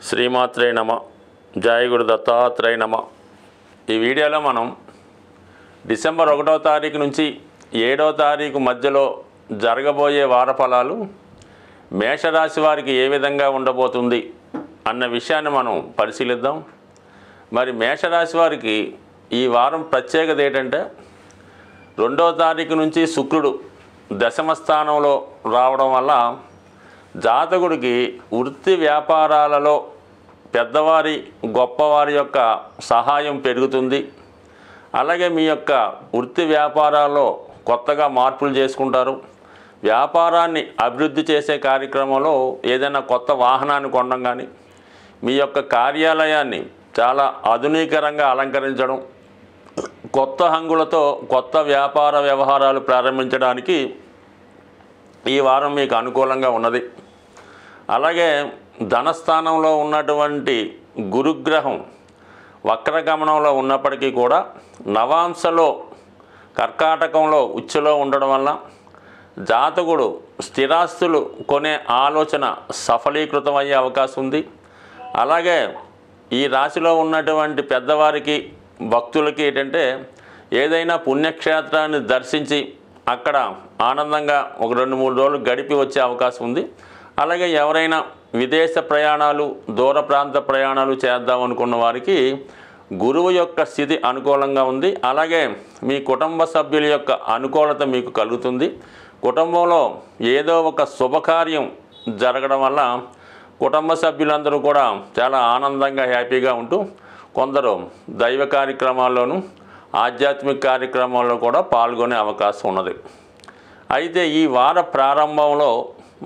శ్రీమాత్రే నమ. జయ గురు దత్తాత్రేయ నమ. ఈ వీడియోలో మనం డిసెంబర్ 1వ తారీఖు నుంచి 7వ తారీఖు మధ్యలో జరగబోయే వార ఫలాలు మేషరాశి వారికి ఏ విధంగా ఉండబోతుంది అన్న విషయాన్ని మనం పరిశీలిద్దాం. మరి మేషరాశి వారికి ఈ వారం ప్రత్యేకత ఏంటంటే 2వ తారీఖు నుంచి శుక్రుడు దశమ స్థానంలో రావడం వల్ల జాతకుడికి వృత్తి వ్యాపారాలలో పెద్దవారి గొప్పవారి యొక్క సహాయం పెరుగుతుంది. అలాగే మీ యొక్క వృత్తి వ్యాపారాల్లో కొత్తగా మార్పులు చేసుకుంటారు. వ్యాపారాన్ని అభివృద్ధి చేసే కార్యక్రమంలో ఏదైనా కొత్త వాహనాన్ని కొనడం కానీ, మీ యొక్క కార్యాలయాన్ని చాలా ఆధునికరంగా అలంకరించడం, కొత్త హంగులతో కొత్త వ్యాపార వ్యవహారాలు ప్రారంభించడానికి ఈ వారం మీకు అనుకూలంగా ఉన్నది. అలాగే ధనస్థానంలో ఉన్నటువంటి గురుగ్రహం వక్రగమనంలో ఉన్నప్పటికీ కూడా నవాంశలో కర్కాటకంలో ఉచ్చులో ఉండడం వల్ల జాతకుడు స్థిరాస్తులు కొనే ఆలోచన సఫలీకృతం అయ్యే అవకాశం ఉంది. అలాగే ఈ రాశిలో ఉన్నటువంటి పెద్దవారికి భక్తులకి ఏంటంటే ఏదైనా పుణ్యక్షేత్రాన్ని దర్శించి అక్కడ ఆనందంగా ఒక 2-3 రోజులు గడిపి వచ్చే అవకాశం ఉంది. అలాగే ఎవరైనా విదేశ ప్రయాణాలు, దూర ప్రాంత ప్రయాణాలు చేద్దాం అనుకున్న వారికి గురువు యొక్క స్థితి అనుకూలంగా ఉంది. అలాగే మీ కుటుంబ సభ్యుల యొక్క అనుకూలత మీకు కలుగుతుంది. కుటుంబంలో ఏదో ఒక శుభకార్యం జరగడం వల్ల కుటుంబ సభ్యులందరూ కూడా చాలా ఆనందంగా హ్యాపీగా ఉంటూ కొందరు దైవ కార్యక్రమాల్లోనూ ఆధ్యాత్మిక కార్యక్రమాల్లో కూడా పాల్గొనే అవకాశం ఉన్నది. అయితే ఈ వార ప్రారంభంలో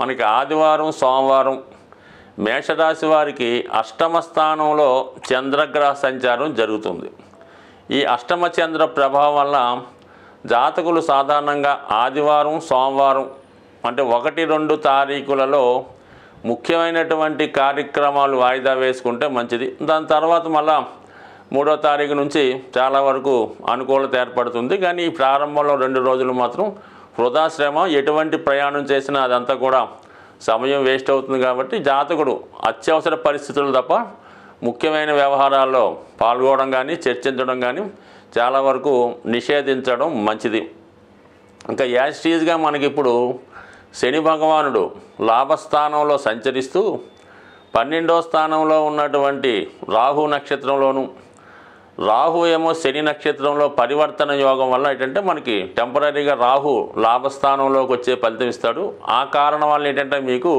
మనకి ఆదివారం, సోమవారం మేషరాశి వారికి అష్టమ స్థానంలో చంద్రగ్రహ సంచారం జరుగుతుంది. ఈ అష్టమ చంద్ర ప్రభావం వల్ల జాతకులు సాధారణంగా ఆదివారం, సోమవారం అంటే 1-2 తారీఖులలో ముఖ్యమైనటువంటి కార్యక్రమాలు వాయిదా వేసుకుంటే మంచిది. దాని తర్వాత మళ్ళా 3వ తారీఖు నుంచి చాలా వరకు అనుకూలత ఏర్పడుతుంది. కానీ ఈ ప్రారంభంలో 2 రోజులు మాత్రం వృధాశ్రమ, ఎటువంటి ప్రయాణం చేసినా అదంతా కూడా సమయం వేస్ట్ అవుతుంది. కాబట్టి జాతకుడు అత్యవసర పరిస్థితులు తప్ప ముఖ్యమైన వ్యవహారాల్లో పాల్గొనడం కానీ, చర్చించడం కానీ చాలా వరకు నిషేధించడం మంచిది. ఇంకా యాస్టీజ్గా మనకిప్పుడు శని భగవానుడు లాభస్థానంలో సంచరిస్తూ 12వ స్థానంలో ఉన్నటువంటి రాహు నక్షత్రంలోను, రాహు ఏమో శని నక్షత్రంలో పరివర్తన యోగం వల్ల ఏంటంటే మనకి టెంపరీగా రాహు లాభస్థానంలోకి వచ్చే ఫలితం ఇస్తాడు. ఆ కారణం వల్ల ఏంటంటే మీకు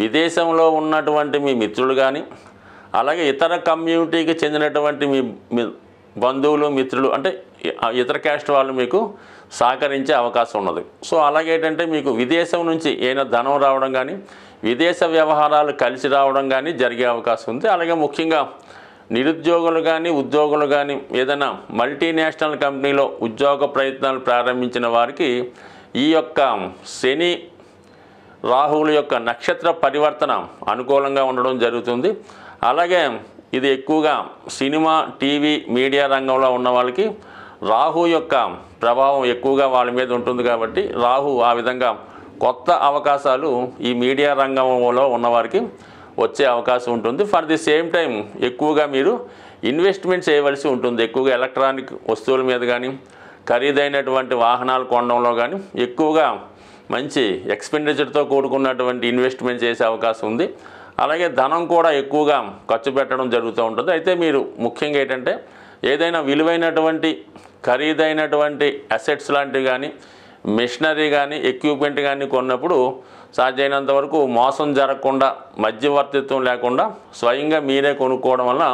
విదేశంలో ఉన్నటువంటి మీ మిత్రులు కానీ, అలాగే ఇతర కమ్యూనిటీకి చెందినటువంటి మీ బంధువులు, మిత్రులు అంటే ఇతర క్యాస్ట్ వాళ్ళు మీకు సహకరించే అవకాశం ఉన్నది. సో అలాగే ఏంటంటే మీకు విదేశం నుంచి ఏదైనా ధనం రావడం కానీ, విదేశ వ్యవహారాలు కలిసి రావడం కానీ జరిగే అవకాశం ఉంది. అలాగే ముఖ్యంగా నిరుద్యోగులు కానీ, ఉద్యోగులు కానీ ఏదైనా మల్టీనేషనల్ కంపెనీలో ఉద్యోగ ప్రయత్నాలు ప్రారంభించిన వారికి ఈ యొక్క శని రాహువుల యొక్క నక్షత్ర పరివర్తన అనుకూలంగా ఉండడం జరుగుతుంది. అలాగే ఇది ఎక్కువగా సినిమా, టీవీ, మీడియా రంగంలో ఉన్న వాళ్ళకి రాహు యొక్క ప్రభావం ఎక్కువగా వాళ్ళ మీద ఉంటుంది. కాబట్టి రాహు ఆ విధంగా కొత్త అవకాశాలు ఈ మీడియా రంగంలో ఉన్నవారికి వచ్చే అవకాశం ఉంటుంది. ఫర్ ది సేమ్ టైం ఎక్కువగా మీరు ఇన్వెస్ట్మెంట్ చేయవలసి ఉంటుంది. ఎక్కువగా ఎలక్ట్రానిక్ వస్తువుల మీద కానీ, ఖరీదైనటువంటి వాహనాలు కొనడంలో కానీ ఎక్కువగా మంచి ఎక్స్పెండిచర్తో కూడుకున్నటువంటి ఇన్వెస్ట్మెంట్ చేసే అవకాశం ఉంది. అలాగే ధనం కూడా ఎక్కువగా ఖర్చు పెట్టడం జరుగుతూ ఉంటుంది. అయితే మీరు ముఖ్యంగా ఏంటంటే ఏదైనా విలువైనటువంటి ఖరీదైనటువంటి అసెట్స్ లాంటివి కానీ, మిషనరీ కానీ, ఎక్విప్మెంట్ కానీ కొన్నప్పుడు సాధ్యమైనంత వరకు మోసం జరగకుండా, మధ్యవర్తిత్వం లేకుండా స్వయంగా మీరే కొనుక్కోవడం వల్ల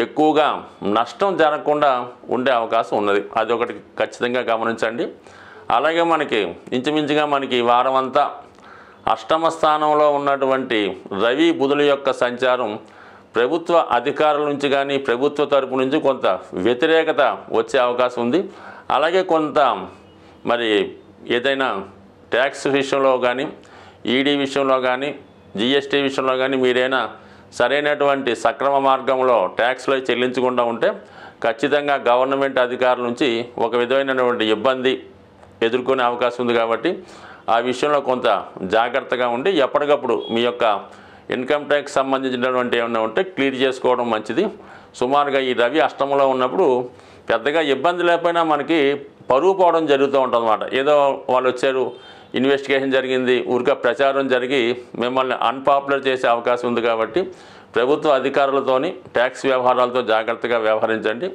ఎక్కువగా నష్టం జరగకుండా ఉండే అవకాశం ఉన్నది. అది ఒకటి ఖచ్చితంగా గమనించండి. అలాగే మనకి ఇంచుమించుగా మనకి వారం అంతా అష్టమ స్థానంలో ఉన్నటువంటి రవి, బుధుల యొక్క సంచారం ప్రభుత్వ అధికారుల నుంచి కానీ, ప్రభుత్వ తరపు నుంచి కొంత వ్యతిరేకత వచ్చే అవకాశం ఉంది. అలాగే కొంత మరి ఏదైనా ట్యాక్స్ విషయంలో కానీ, ఈడీ విషయంలో కానీ, జిఎస్టీ విషయంలో కానీ మీరైనా సరైనటువంటి సక్రమ మార్గంలో ట్యాక్స్లో చెల్లించకుండా ఉంటే ఖచ్చితంగా గవర్నమెంట్ అధికారుల నుంచి ఒక విధమైనటువంటి ఇబ్బంది ఎదుర్కొనే అవకాశం ఉంది. కాబట్టి ఆ విషయంలో కొంత జాగ్రత్తగా ఉండి ఎప్పటికప్పుడు మీ యొక్క ఇన్కమ్ ట్యాక్స్ సంబంధించినటువంటి ఏమైనా ఉంటే క్లియర్ చేసుకోవడం మంచిది. సుమారుగా ఈ రవి అష్టమంలో ఉన్నప్పుడు పెద్దగా ఇబ్బంది లేకపోయినా మనకి పరువు పోవడం జరుగుతూ ఉంటుంది అన్నమాట. ఏదో వాళ్ళు వచ్చారు, ఇన్వెస్టిగేషన్ జరిగింది, ఊరికే ప్రచారం జరిగి మిమ్మల్ని అన్పాపులర్ చేసే అవకాశం ఉంది. కాబట్టి ప్రభుత్వ అధికారులతోని ట్యాక్స్ వ్యవహారాలతో జాగ్రత్తగా వ్యవహరించండి.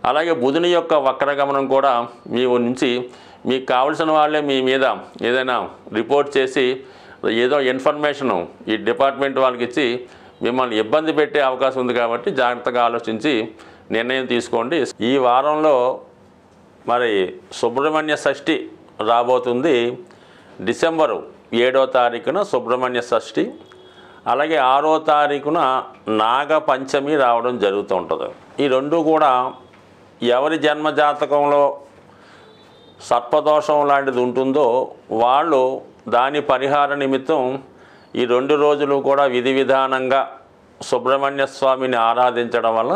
అలాగే బుధుని యొక్క వక్రగమనం కూడా మీ నుంచి మీకు కావలసిన వాళ్ళే మీ మీద ఏదైనా రిపోర్ట్ చేసి ఏదో ఇన్ఫర్మేషను ఈ డిపార్ట్మెంట్ వాళ్ళకి ఇచ్చి మిమ్మల్ని ఇబ్బంది పెట్టే అవకాశం ఉంది. కాబట్టి జాగ్రత్తగా ఆలోచించి నిర్ణయం తీసుకోండి. ఈ వారంలో మరి సుబ్రహ్మణ్య షష్ఠి రాబోతుంది. డిసెంబరు 7వ తారీఖున సుబ్రహ్మణ్య షష్ఠి, అలాగే 6వ తారీఖున నాగపంచమి రావడం జరుగుతూ ఉంటుంది. ఈ రెండు కూడా ఎవరి జన్మజాతకంలో సర్పదోషం లాంటిది ఉంటుందో వాళ్ళు దాని పరిహార నిమిత్తం ఈ 2 రోజులు కూడా విధి విధానంగా సుబ్రహ్మణ్య స్వామిని ఆరాధించడం వల్ల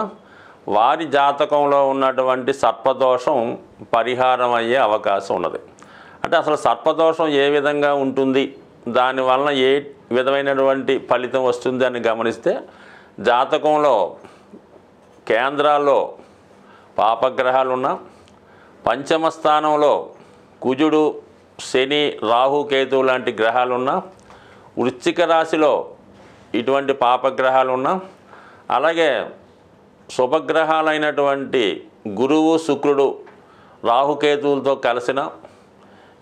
వారి జాతకంలో ఉన్నటువంటి సర్పదోషం పరిహారం అయ్యే అవకాశం ఉన్నది. అంటే అసలు సర్పదోషం ఏ విధంగా ఉంటుంది, దానివల్ల ఏ విధమైనటువంటి ఫలితం వస్తుంది అని గమనిస్తే జాతకంలో కేంద్రాల్లో పాపగ్రహాలున్నా, పంచమ స్థానంలో కుజుడు, శని, రాహు, కేతు లాంటి గ్రహాలున్నా, వృశ్చిక రాశిలో ఇటువంటి పాపగ్రహాలున్నా, అలాగే శుభగ్రహాలైనటువంటి గురువు, శుక్రుడు, రాహుకేతువులతో కలిసిన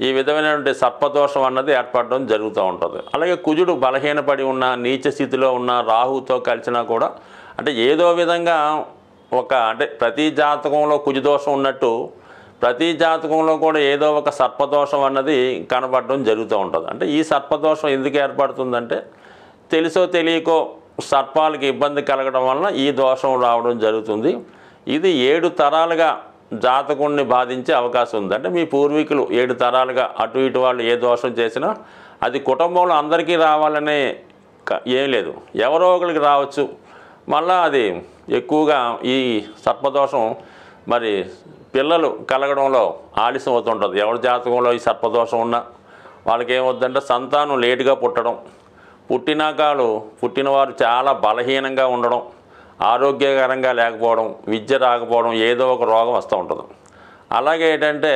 ఈ విధమైనటువంటి సర్పదోషం అన్నది ఏర్పడడం జరుగుతూ ఉంటుంది. అలాగే కుజుడు బలహీనపడి ఉన్న, నీచ స్థితిలో ఉన్న రాహుతో కలిసినా కూడా అంటే ఏదో విధంగా అంటే ప్రతి జాతకంలో కుజదోషం ఉన్నట్టు ప్రతి జాతకంలో కూడా ఏదో ఒక సర్పదోషం అన్నది కనబడడం జరుగుతూ ఉంటుంది. అంటే ఈ సర్పదోషం ఎందుకు ఏర్పడుతుందంటే తెలుసో తెలియకో సర్పాలకి ఇబ్బంది కలగడం వలన ఈ దోషం రావడం జరుగుతుంది. ఇది 7 తరాలుగా జాతకుడిని బాధించే అవకాశం ఉంది. అంటే మీ పూర్వీకులు 7 తరాలుగా అటు ఇటు వాళ్ళు ఏ దోషం చేసినా అది కుటుంబంలో అందరికీ రావాలనే ఏం లేదు, ఎవరో ఒకరికి రావచ్చు. మళ్ళా అది ఎక్కువగా ఈ సర్పదోషం మరి పిల్లలు కలగడంలో ఆలస్యం అవుతుంటుంది. ఎవరి జాతకంలో ఈ సర్పదోషం ఉన్నా వాళ్ళకి ఏమవుతుందంటే సంతానం లేటుగా పుట్టడం, పుట్టినవారు చాలా బలహీనంగా ఉండడం, ఆరోగ్యకరంగా లేకపోవడం, విద్య రాకపోవడం, ఏదో ఒక రోగం వస్తూ ఉంటుంది. అలాగే ఏంటంటే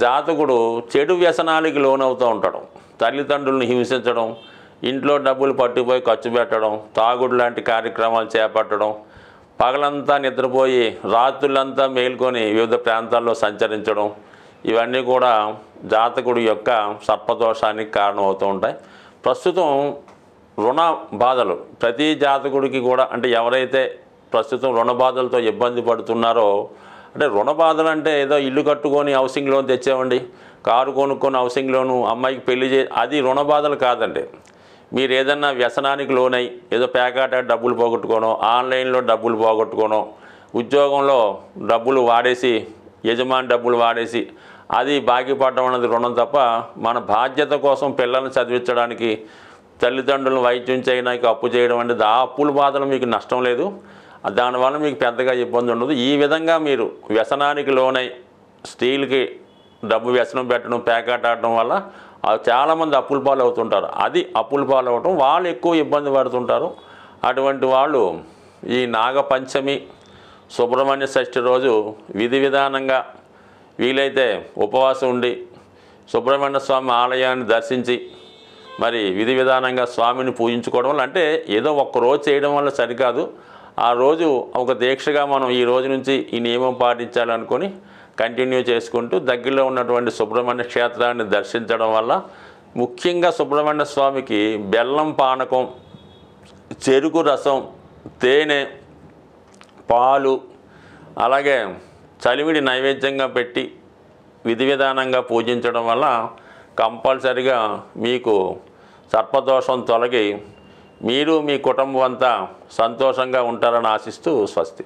జాతకుడు చెడు వ్యసనాలకి లోనవుతూ ఉంటాడు. తల్లిదండ్రులను హింసించడం, ఇంట్లో డబ్బులు పట్టిపోయి ఖర్చు పెట్టడం, తాగుడు లాంటి కార్యక్రమాలు చేపట్టడం, పగలంతా నిద్రపోయి రాత్రులంతా మేల్కొని వివిధ ప్రాంతాల్లో సంచరించడం, ఇవన్నీ కూడా జాతకుడి యొక్క సర్పదోషానికి కారణమవుతూ ఉంటాయి. ప్రస్తుతం రుణ బాధలు ప్రతి జాతకుడికి కూడా అంటే ఎవరైతే ప్రస్తుతం రుణ బాధలతో ఇబ్బంది పడుతున్నారో, అంటే రుణ బాధలు అంటే ఏదో ఇల్లు కట్టుకొని హౌసింగ్ లోన్ తెచ్చామండి, కారు కొనుక్కొని హౌసింగ్ లోను, అమ్మాయికి పెళ్లి అది రుణ బాధలు కాదండి. మీరు ఏదన్నా వ్యసనానికి లోనై ఏదో పేకాట డబ్బులు పోగొట్టుకోనో, ఆన్లైన్లో డబ్బులు పోగొట్టుకోనో, ఉద్యోగంలో డబ్బులు వాడేసి యజమాని డబ్బులు వాడేసి అది బాకీ పడడం అన్నది రుణం తప్ప మన బాధ్యత కోసం పిల్లల్ని చదివించడానికి తల్లిదండ్రులను వైద్యం చేయడానికి అప్పు చేయడం అనేది ఆ అప్పుల బాధలు మీకు నష్టం లేదు. దానివల్ల మీకు పెద్దగా ఇబ్బంది ఉండదు. ఈ విధంగా మీరు వ్యసనానికి లోనై స్త్రీలకి డబ్బు వ్యసనం పెట్టడం, పేకాట ఆడడం వల్ల చాలామంది అప్పుల పాలు అవుతుంటారు. అది అప్పుల పాలు అవ్వటం వాళ్ళు ఎక్కువ ఇబ్బంది పడుతుంటారు. అటువంటి వాళ్ళు ఈ నాగపంచమి, సుబ్రహ్మణ్య షష్ఠి రోజు విధి విధానంగా వీలైతే ఉపవాసం ఉండి సుబ్రహ్మణ్య స్వామి ఆలయాన్ని దర్శించి మరి విధి విధానంగా స్వామిని పూజించుకోవడం వల్ల, అంటే ఏదో ఒక్కరోజు చేయడం వల్ల సరికాదు, ఆ రోజు ఒక దీక్షగా మనం ఈ రోజు నుంచి ఈ నియమం పాటించాలనుకొని కంటిన్యూ చేసుకుంటూ దగ్గరలో ఉన్నటువంటి సుబ్రహ్మణ్య క్షేత్రాన్ని దర్శించడం వల్ల ముఖ్యంగా సుబ్రహ్మణ్య స్వామికి బెల్లం పానకం, చెరుకు రసం, తేనె, పాలు, అలాగే చలివిడి నైవేద్యంగా పెట్టి విధి విధానంగా పూజించడం వల్ల కంపల్సరిగా మీకు సర్పదోషం తొలగి మీరు మీ కుటుంబం అంతా సంతోషంగా ఉంటారని ఆశిస్తూ స్వస్తి.